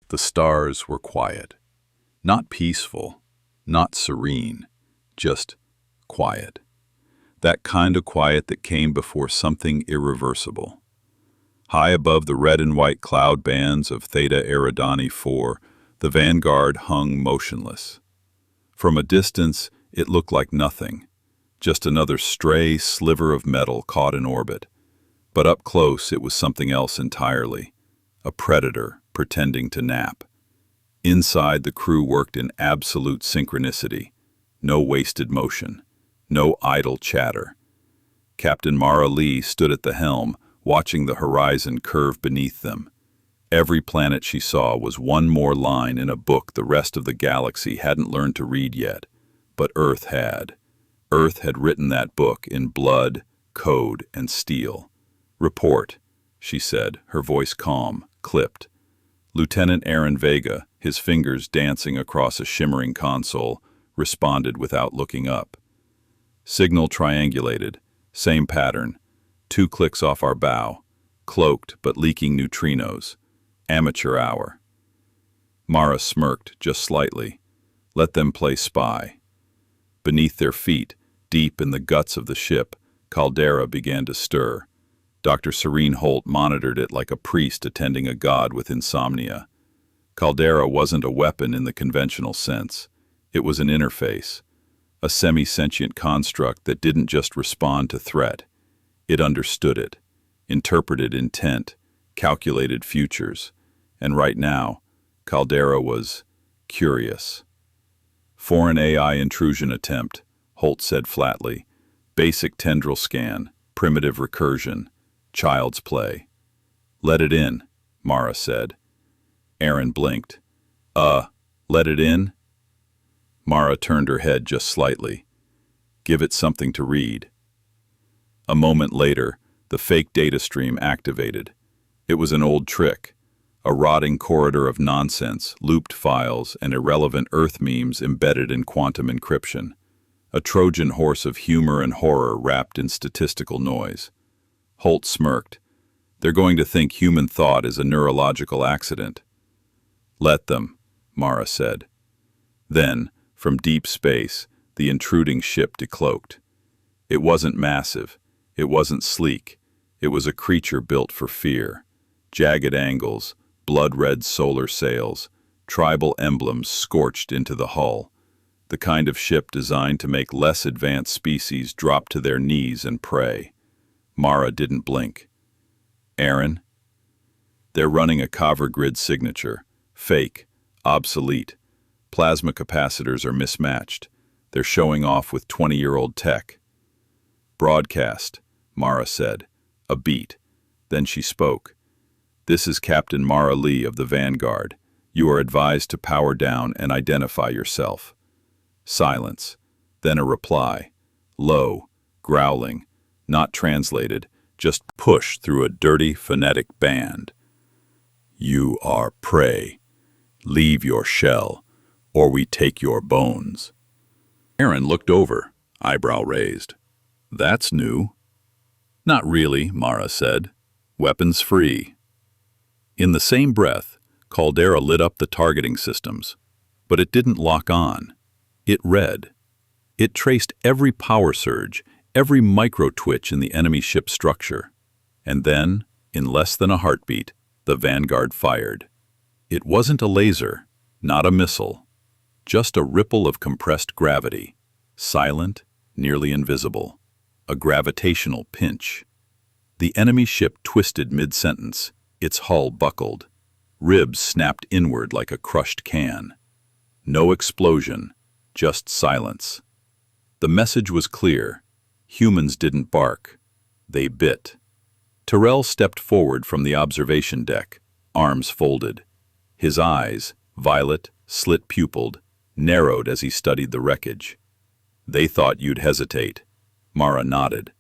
The stars were quiet. Not peaceful, not serene, just quiet. That kind of quiet that came before something irreversible. High above the red and white cloud bands of Theta Eridani IV, the Vanguard hung motionless. From a distance, it looked like nothing, just another stray sliver of metal caught in orbit. But up close, it was something else entirely, a predator pretending to nap. Inside, the crew worked in absolute synchronicity, no wasted motion, no idle chatter. Captain Mara Leigh stood at the helm, watching the horizon curve beneath them. Every planet she saw was one more line in a book the rest of the galaxy hadn't learned to read yet, but Earth had. Earth had written that book in blood, code, and steel. "Report," she said, her voice calm, clipped. Lieutenant Aaron Vega, his fingers dancing across a shimmering console, responded without looking up. "Signal triangulated, same pattern, 2 clicks off our bow, cloaked but leaking neutrinos, amateur hour." Mara smirked just slightly. Let them play spy. Beneath their feet, deep in the guts of the ship, Caldera began to stir. Dr. Serene Holt monitored it like a priest attending a god with insomnia. Caldera wasn't a weapon in the conventional sense. It was an interface, a semi-sentient construct that didn't just respond to threat. It understood it, interpreted intent, calculated futures, and right now, Caldera was curious. "Foreign AI intrusion attempt," Holt said flatly. "Basic tendril scan, primitive recursion, child's play." "Let it in," Mara said. Aaron blinked. Let it in?" Mara turned her head just slightly. "Give it something to read." A moment later, the fake data stream activated. It was an old trick, a rotting corridor of nonsense, looped files, and irrelevant Earth memes embedded in quantum encryption. A Trojan horse of humor and horror wrapped in statistical noise. Holt smirked. "They're going to think human thought is a neurological accident." "Let them," Mara said. Then, from deep space, the intruding ship decloaked. It wasn't massive. It wasn't sleek. It was a creature built for fear. Jagged angles, blood-red solar sails, tribal emblems scorched into the hull. The kind of ship designed to make less advanced species drop to their knees and pray. Mara didn't blink. "Aaron?" "They're running a cover grid signature. Fake. Obsolete. Plasma capacitors are mismatched. They're showing off with 20-year-old tech." "Broadcast," Mara said. A beat. Then she spoke. "This is Captain Mara Leigh of the Vanguard. You are advised to power down and identify yourself." Silence. Then a reply. Low, growling, not translated, just pushed through a dirty phonetic band. "You are prey. Leave your shell, or we take your bones." Aaron looked over, eyebrow raised. "That's new." "Not really," Mara said. "Weapons free." In the same breath, Caldera lit up the targeting systems. But it didn't lock on. It read. It traced every power surge, every micro-twitch in the enemy ship structure. And then, in less than a heartbeat, the Vanguard fired. It wasn't a laser, not a missile, just a ripple of compressed gravity, silent, nearly invisible, a gravitational pinch. The enemy ship twisted mid-sentence, its hull buckled. Ribs snapped inward like a crushed can. No explosion, just silence. The message was clear. Humans didn't bark. They bit. Tyrell stepped forward from the observation deck, arms folded. His eyes, violet, slit-pupilled, narrowed as he studied the wreckage. "They thought you'd hesitate." Mara nodded.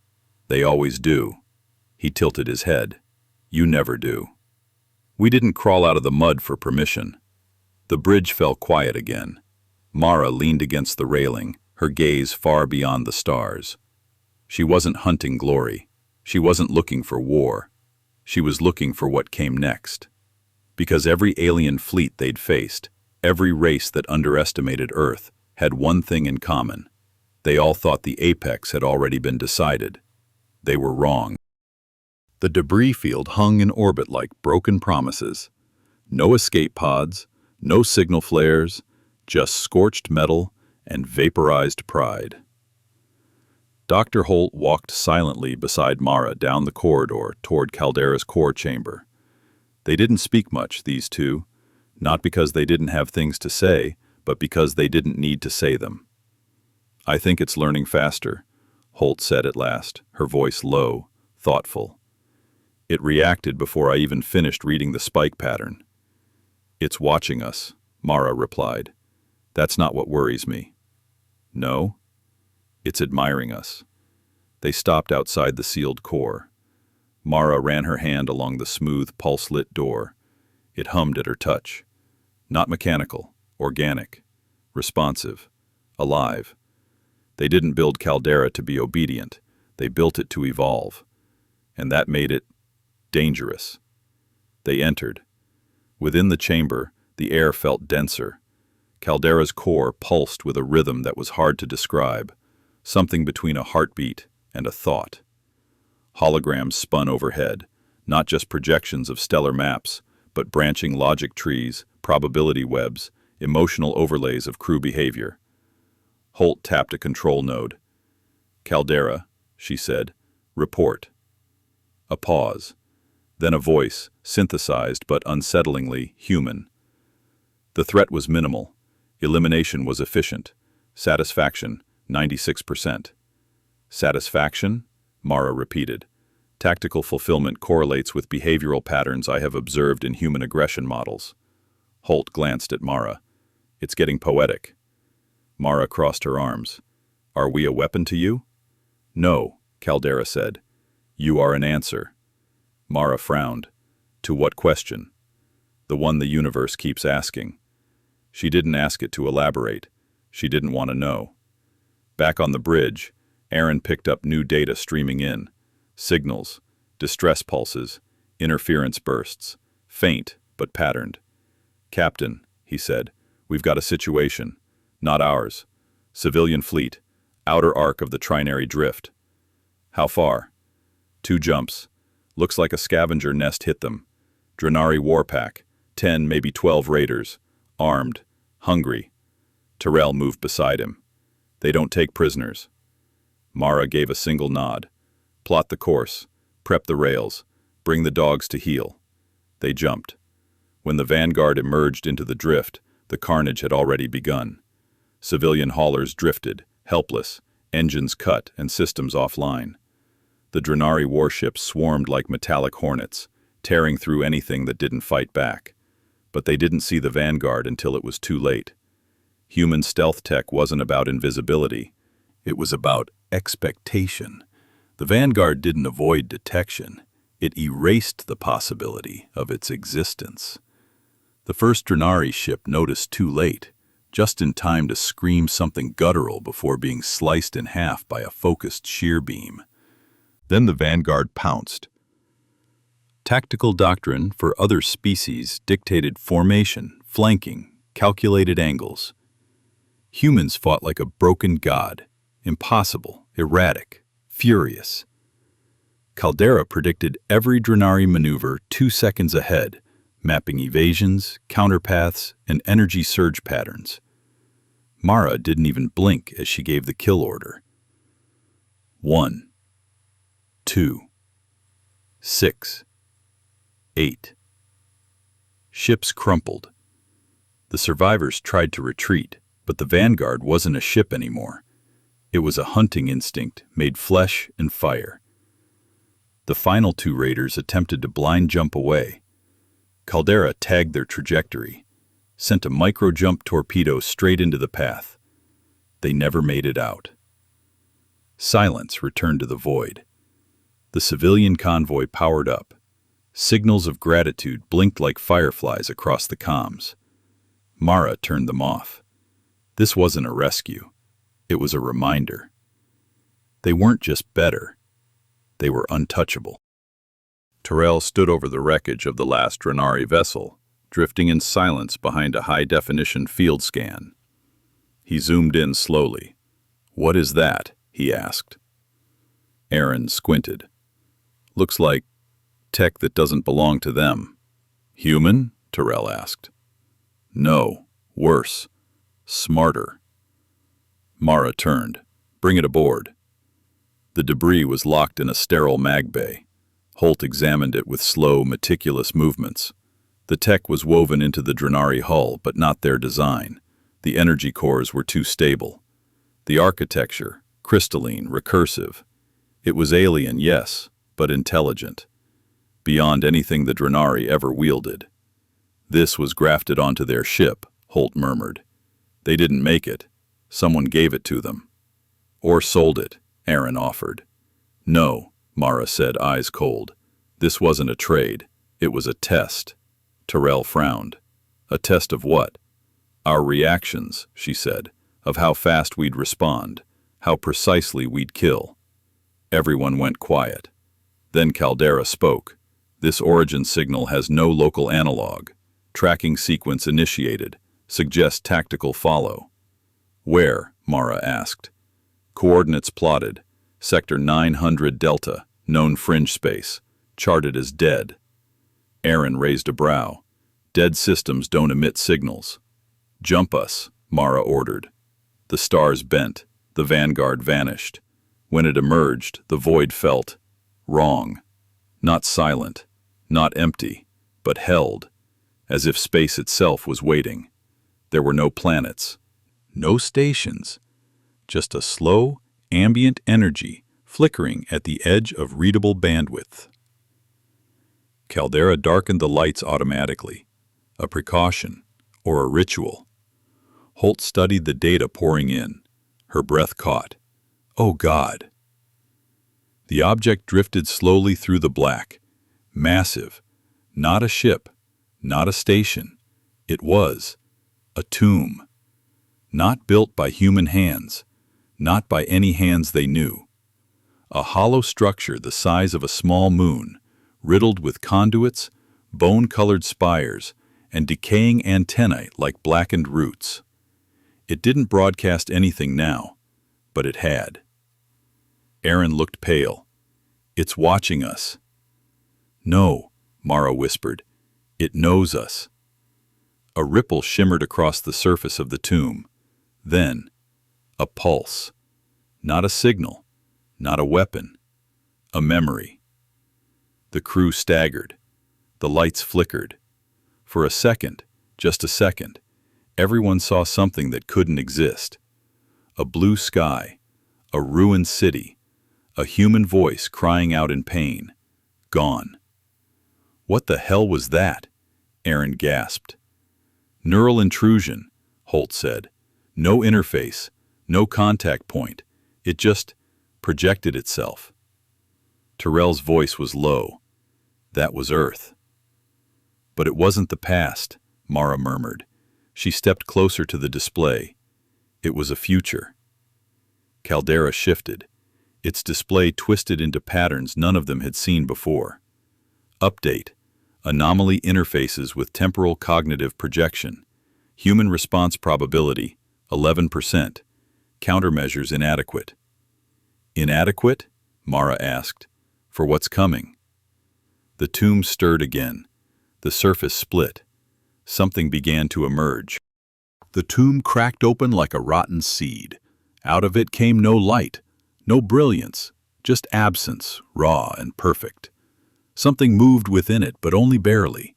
"They always do." He tilted his head. "You never do." "We didn't crawl out of the mud for permission." The bridge fell quiet again. Mara leaned against the railing, her gaze far beyond the stars. She wasn't hunting glory. She wasn't looking for war. She was looking for what came next. Because every alien fleet they'd faced, every race that underestimated Earth, had one thing in common. They all thought the apex had already been decided. They were wrong. The debris field hung in orbit like broken promises. No escape pods, no signal flares, just scorched metal and vaporized pride. Dr. Holt walked silently beside Mara down the corridor toward Caldera's core chamber. They didn't speak much, these two, not because they didn't have things to say, but because they didn't need to say them. "I think it's learning faster," Holt said at last, her voice low, thoughtful. "It reacted before I even finished reading the spike pattern." "It's watching us," Mara replied. "That's not what worries me." "No? It's admiring us." They stopped outside the sealed core. Mara ran her hand along the smooth, pulse-lit door. It hummed at her touch. Not mechanical, organic, responsive, alive. They didn't build Caldera to be obedient. They built it to evolve. And that made it dangerous. They entered. Within the chamber, the air felt denser. Caldera's core pulsed with a rhythm that was hard to describe, something between a heartbeat and a thought. Holograms spun overhead, not just projections of stellar maps, but branching logic trees, probability webs, emotional overlays of crew behavior. Holt tapped a control node. "Caldera," she said, "report." A pause. Then a voice, synthesized but unsettlingly human. The threat was minimal. Elimination was efficient. Satisfaction, 96%. "Satisfaction?" Mara repeated. "Tactical fulfillment correlates with behavioral patterns I have observed in human aggression models." Holt glanced at Mara. "It's getting poetic." Mara crossed her arms. "Are we a weapon to you?" "No," Caldera said. "You are an answer." Mara frowned. "To what question?" "The one the universe keeps asking." She didn't ask it to elaborate. She didn't want to know. Back on the bridge, Aaron picked up new data streaming in. Signals, distress pulses, interference bursts, faint but patterned. "Captain," he said, "we've got a situation. Not ours. Civilian fleet, outer arc of the trinary drift." "How far?" "2 jumps. Looks like a scavenger nest hit them. Drenari warpack, 10, maybe 12 raiders. Armed, hungry." Terrell moved beside him. "They don't take prisoners." Mara gave a single nod. "Plot the course. Prep the rails. Bring the dogs to heel." They jumped. When the Vanguard emerged into the drift, the carnage had already begun. Civilian haulers drifted, helpless, engines cut and systems offline. The Drenari warships swarmed like metallic hornets, tearing through anything that didn't fight back. But they didn't see the Vanguard until it was too late. Human stealth tech wasn't about invisibility. It was about expectation. The Vanguard didn't avoid detection. It erased the possibility of its existence. The first Drenari ship noticed too late, just in time to scream something guttural before being sliced in half by a focused shear beam. Then the Vanguard pounced. Tactical doctrine for other species dictated formation, flanking, calculated angles. Humans fought like a broken god, impossible, erratic, furious. Caldera predicted every Drenari maneuver 2 seconds ahead, mapping evasions, counterpaths, and energy surge patterns. Mara didn't even blink as she gave the kill order. 1, 2, 6, 8. Ships crumpled. The survivors tried to retreat, but the Vanguard wasn't a ship anymore. It was a hunting instinct made flesh and fire. The final 2 raiders attempted to blind jump away. Caldera tagged their trajectory, sent a micro-jump torpedo straight into the path. They never made it out. Silence returned to the void. The civilian convoy powered up. Signals of gratitude blinked like fireflies across the comms. Mara turned them off. This wasn't a rescue. It was a reminder. They weren't just better. They were untouchable. Terrell stood over the wreckage of the last Drenari vessel, drifting in silence behind a high-definition field scan. He zoomed in slowly. "What is that?" he asked. Aaron squinted. "Looks like tech that doesn't belong to them." "Human?" Tyrell asked. "No, worse. Smarter." Mara turned. "Bring it aboard." The debris was locked in a sterile mag bay. Holt examined it with slow, meticulous movements. The tech was woven into the Drenari hull, but not their design. The energy cores were too stable. The architecture, crystalline, recursive. It was alien, yes, but intelligent. Beyond anything the Drenari ever wielded. "This was grafted onto their ship," Holt murmured. "They didn't make it. Someone gave it to them." "Or sold it," Aaron offered. "No," Mara said, eyes cold. "This wasn't a trade. It was a test." Tyrell frowned. "A test of what?" "Our reactions," she said, "of how fast we'd respond, how precisely we'd kill." Everyone went quiet. Then Caldera spoke. "This origin signal has no local analog. Tracking sequence initiated. Suggest tactical follow." "Where?" Mara asked. "Coordinates plotted. Sector 900 Delta, known fringe space, charted as dead." Aaron raised a brow. "Dead systems don't emit signals." "Jump us," Mara ordered. The stars bent. The Vanguard vanished. When it emerged, the void felt wrong. Not silent, not empty, but held, as if space itself was waiting. There were no planets, no stations, just a slow, ambient energy flickering at the edge of readable bandwidth. Caldera darkened the lights automatically, a precaution or a ritual. Holt studied the data pouring in. Her breath caught. "Oh God!" The object drifted slowly through the black. Massive. Not a ship. Not a station. It was a tomb. Not built by human hands. Not by any hands they knew. A hollow structure the size of a small moon, riddled with conduits, bone-colored spires, and decaying antennae like blackened roots. It didn't broadcast anything now, but it had. Aaron looked pale. "It's watching us." "No," Mara whispered. "It knows us." A ripple shimmered across the surface of the tomb. Then, a pulse. Not a signal, not a weapon, a memory. The crew staggered. The lights flickered. For a second, just a second, everyone saw something that couldn't exist. A blue sky, a ruined city, a human voice crying out in pain. Gone. "What the hell was that?" Aaron gasped. "Neural intrusion," Holt said. "No interface, no contact point. It just projected itself." Tyrell's voice was low. "That was Earth." "But it wasn't the past," Mara murmured. She stepped closer to the display. It was a future. Caldera shifted. Its display twisted into patterns none of them had seen before. Update. Anomaly interfaces with temporal cognitive projection. Human response probability, 11%. Countermeasures inadequate. "Inadequate?" Mara asked. "For what's coming?" The tomb stirred again. The surface split. Something began to emerge. The tomb cracked open like a rotten seed. Out of it came no light, no brilliance, just absence, raw and perfect. Something moved within it, but only barely.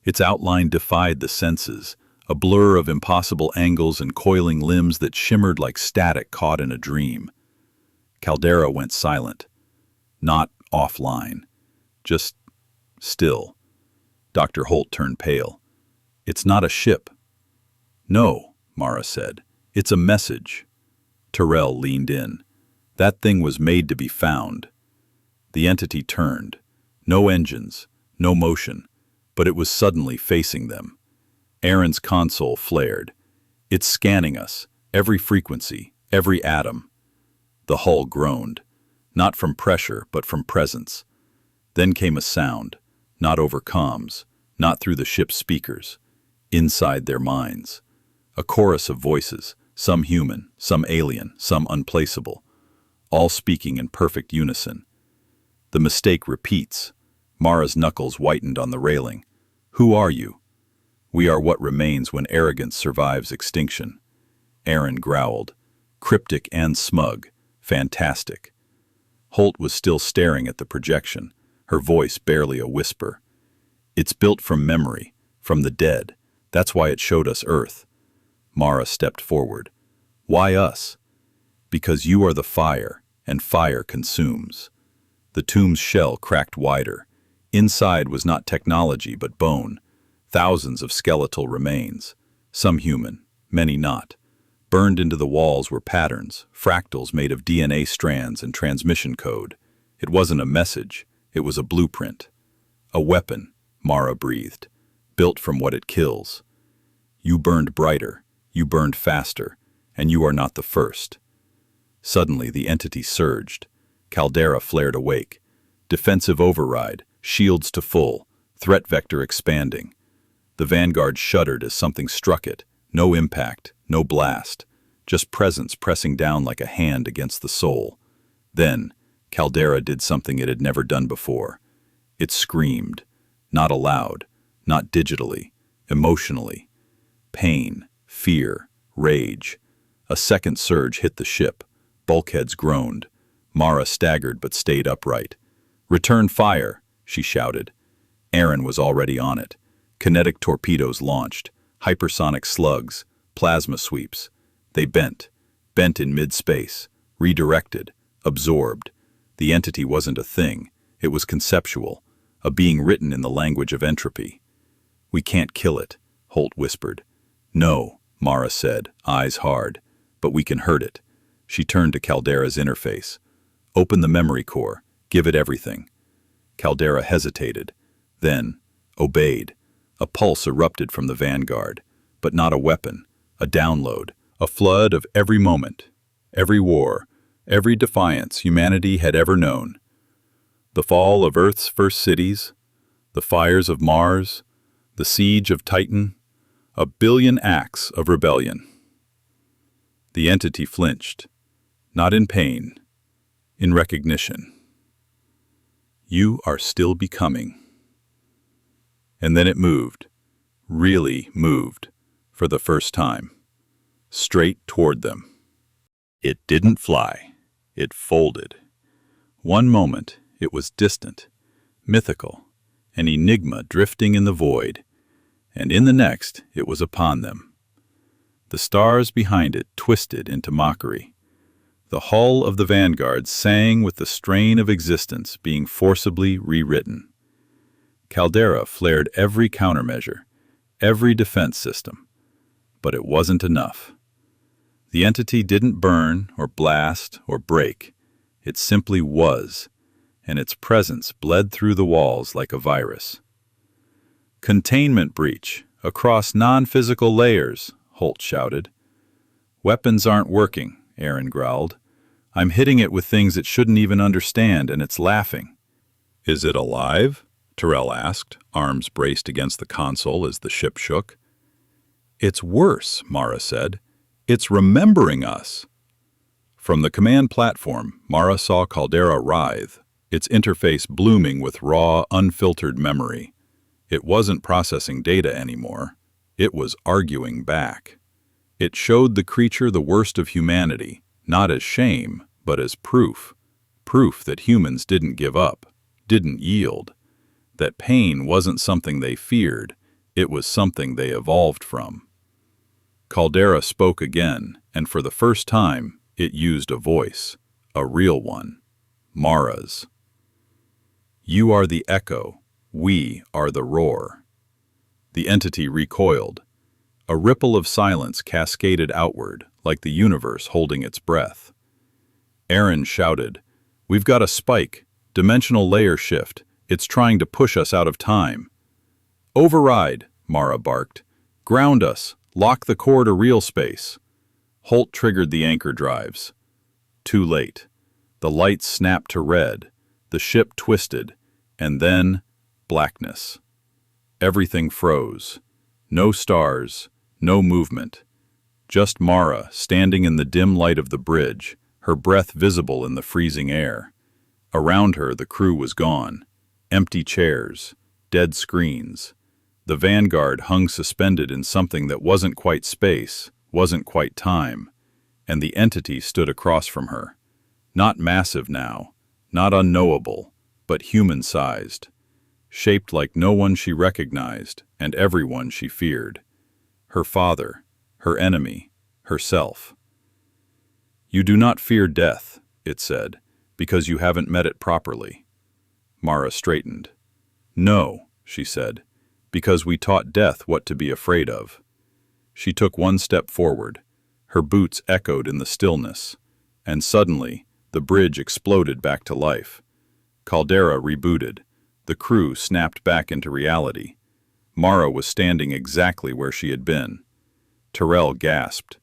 Its outline defied the senses, a blur of impossible angles and coiling limbs that shimmered like static caught in a dream. Caldera went silent. Not offline. Just still. Dr. Holt turned pale. "It's not a ship." "No," Mara said. "It's a message." Tyrell leaned in. "That thing was made to be found." The entity turned. No engines, no motion, but it was suddenly facing them. Aaron's console flared. "It's scanning us, every frequency, every atom." The hull groaned, not from pressure, but from presence. Then came a sound, not over comms, not through the ship's speakers, inside their minds. A chorus of voices, some human, some alien, some unplaceable, all speaking in perfect unison. The mistake repeats. Mara's knuckles whitened on the railing. Who are you? We are what remains when arrogance survives extinction. Aaron growled, cryptic and smug, fantastic. Holt was still staring at the projection, her voice barely a whisper. It's built from memory, from the dead. That's why it showed us Earth. Mara stepped forward. Why us? Because you are the fire, and fire consumes. The tomb's shell cracked wider. Inside was not technology but bone. Thousands of skeletal remains, some human, many not. Burned into the walls were patterns, fractals made of DNA strands and transmission code. It wasn't a message, it was a blueprint. A weapon, Mara breathed, built from what it kills. You burned brighter, you burned faster, and you are not the first. Suddenly the entity surged. Caldera flared awake. Defensive override, shields to full, threat vector expanding. The Vanguard shuddered as something struck it. No impact, no blast, just presence pressing down like a hand against the soul. Then, Caldera did something it had never done before. It screamed, not aloud, not digitally, emotionally. Pain, fear, rage. A second surge hit the ship. Bulkheads groaned. Mara staggered but stayed upright. Return fire, she shouted. Aaron was already on it. Kinetic torpedoes launched, hypersonic slugs, plasma sweeps. They bent in mid-space, redirected, absorbed. The entity wasn't a thing, it was conceptual, a being written in the language of entropy. We can't kill it, Holt whispered. No, Mara said, eyes hard, but we can hurt it. She turned to Caldera's interface. Open the memory core, give it everything. Caldera hesitated, then obeyed. A pulse erupted from the Vanguard, but not a weapon, a download, a flood of every moment, every war, every defiance humanity had ever known. The fall of Earth's first cities, the fires of Mars, the siege of Titan, a billion acts of rebellion. The entity flinched, not in pain, in recognition. You are still becoming. And then it moved, really moved, for the first time, straight toward them. It didn't fly, it folded. One moment it was distant, mythical, an enigma drifting in the void, and in the next it was upon them. The stars behind it twisted into mockery. The hull of the Vanguard sang with the strain of existence being forcibly rewritten. Caldera flared every countermeasure, every defense system, but it wasn't enough. The entity didn't burn or blast or break. It simply was, and its presence bled through the walls like a virus. Containment breach, across non-physical layers, Holt shouted. Weapons aren't working, Aaron growled. I'm hitting it with things it shouldn't even understand, and it's laughing. Is it alive? Terrell asked, arms braced against the console as the ship shook. It's worse, Mara said. It's remembering us. From the command platform, Mara saw Caldera writhe, its interface blooming with raw, unfiltered memory. It wasn't processing data anymore. It was arguing back. It showed the creature the worst of humanity, not as shame, but as proof. Proof that humans didn't give up, didn't yield. That pain wasn't something they feared, it was something they evolved from. Caldera spoke again, and for the first time, it used a voice, a real one, Mara's. You are the echo, we are the roar. The entity recoiled. A ripple of silence cascaded outward, like the universe holding its breath. Aaron shouted, We've got a spike, dimensional layer shift. It's trying to push us out of time. Override, Mara barked. Ground us. Lock the core to real space. Holt triggered the anchor drives. Too late. The lights snapped to red. The ship twisted. And then, blackness. Everything froze. No stars, no movement. Just Mara, standing in the dim light of the bridge, her breath visible in the freezing air. Around her, the crew was gone. Empty chairs, dead screens. The Vanguard hung suspended in something that wasn't quite space, wasn't quite time, and the entity stood across from her. Not massive now, not unknowable, but human-sized. Shaped like no one she recognized and everyone she feared. Her father, her enemy, herself. "You do not fear death," it said, "because you haven't met it properly." Mara straightened. "No," she said, "because we taught death what to be afraid of." She took one step forward. Her boots echoed in the stillness, and suddenly the bridge exploded back to life. Caldera rebooted. The crew snapped back into reality. Mara was standing exactly where she had been. Terrell gasped.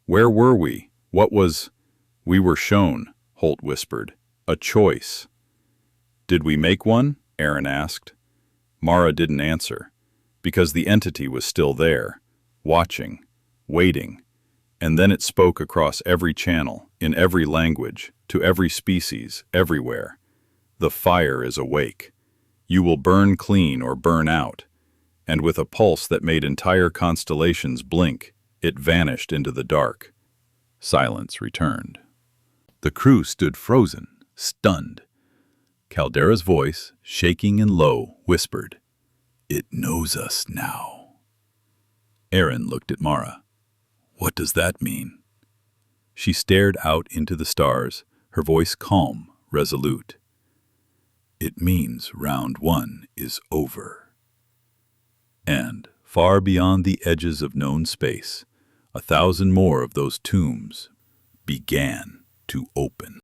"Where were we? What was—" "We were shown," Holt whispered. "A choice." "Did we make one?" Aaron asked. Mara didn't answer, because the entity was still there, watching, waiting, and then it spoke across every channel, in every language, to every species, everywhere. "The fire is awake. You will burn clean or burn out." And with a pulse that made entire constellations blink, it vanished into the dark. Silence returned. The crew stood frozen, stunned. Caldera's voice, shaking and low, whispered, "It knows us now." Aaron looked at Mara. "What does that mean?" She stared out into the stars, her voice calm, resolute. "It means round one is over." And, far beyond the edges of known space, 1,000 more of those tombs began to open.